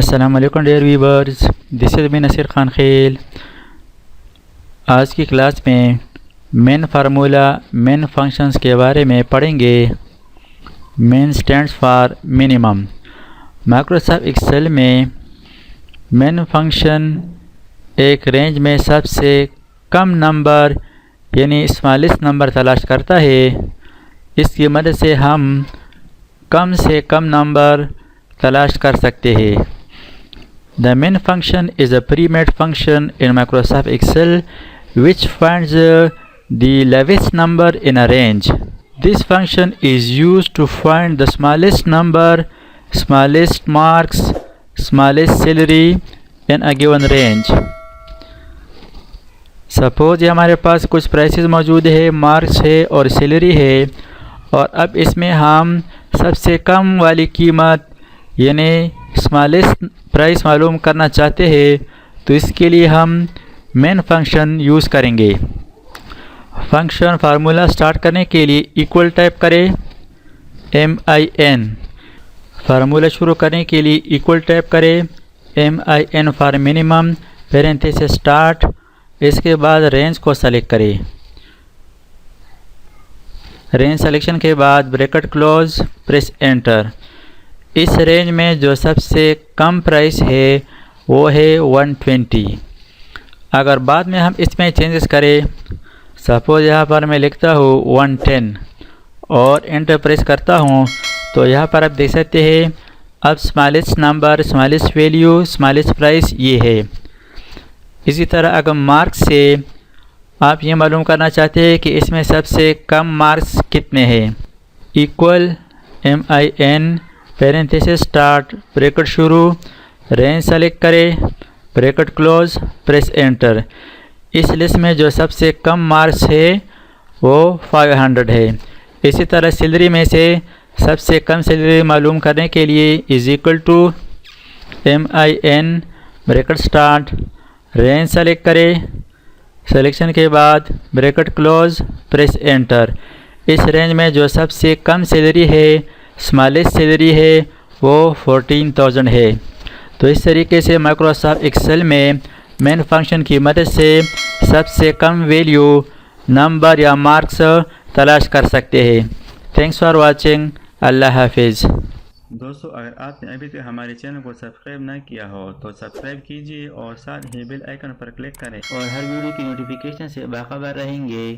अस्सलाम वालेकुम dear viewers, this is me Naseer Khan Khel. आज की क्लास में मेन फार्मूला मेन फंक्शंस के बारे में पढ़ेंगे। Min stands for minimum. Microsoft Excel में मेन फंक्शन एक रेंज में सबसे कम नंबर यानी स्मॉलेस्ट नंबर तलाश करता है। इसकी मदद से हम कम से कम नंबर तलाश कर सकते हैं। The main function is a pre-made function in Microsoft Excel which finds the lowest number in a range. This function is used to find the smallest number, smallest marks, smallest salary in a given range. Suppose हमारे पास कुछ prices मौजूद है, marks है और salary है, और अब इसमें हम सबसे कम वाली कीमत यानी स्मॉलेस्ट प्राइस मालूम करना चाहते हैं। तो इसके लिए हम मेन फंक्शन यूज़ करेंगे। फंक्शन फार्मूला स्टार्ट करने के लिए इक्वल टाइप करें MIN। फार्मूला शुरू करने के लिए इक्वल टाइप करें MIN for minimum parenthesis start. इसके बाद रेंज को सेलेक्ट करें। रेंज सेलेक्शन के बाद ब्रैकेट क्लोज, प्रेस एंटर। इस रेंज में जो सबसे कम प्राइस है वो है 120। अगर बाद में हम इसमें चेंजेस करें, सपोज यहाँ पर मैं लिखता हूँ 110 और एंटर प्रेस करता हूँ, तो यहाँ पर आप देख सकते हैं अब smallest number, smallest value, smallest price ये है। इसी तरह अगर मार्क्स से आप ये मालूम करना चाहते हैं कि इसमें सबसे कम मार्क्स कितने हैं, equal MIN parenthesis start, bracket शुरू, रेंज सेलेक्ट करें, ब्रैकेट क्लोज, प्रेस एंटर। इस लिस्ट में जो सबसे कम मार्क्स है वो 500 है। इसी तरह सैलरी में से सबसे कम सैलरी मालूम करने के लिए is equal to MIN bracket start, range select करें, सिलेक्शन के बाद ब्रैकेट क्लोज, प्रेस एंटर। इस रेंज में जो सबसे कम सैलरी है, स्मॉलेस्ट सैलरी है, वो 14,000 है। तो इस तरीके से माइक्रोसॉफ्ट एक्सेल में मेन फंक्शन की मदद से सबसे कम वैल्यू, नंबर या मार्क्स तलाश कर सकते हैं। Thanks for watching. अल्लाह हाफिज़। दोस्तों, अगर आपने अभी तक हमारे चैनल को सब्सक्राइब ना किया हो तो सब्सक्राइब कीजिए और साथ ही बेल आइकन पर क्लिक करें और हर वीडियो की नोटिफिकेशन से बाखबर रहेंगे।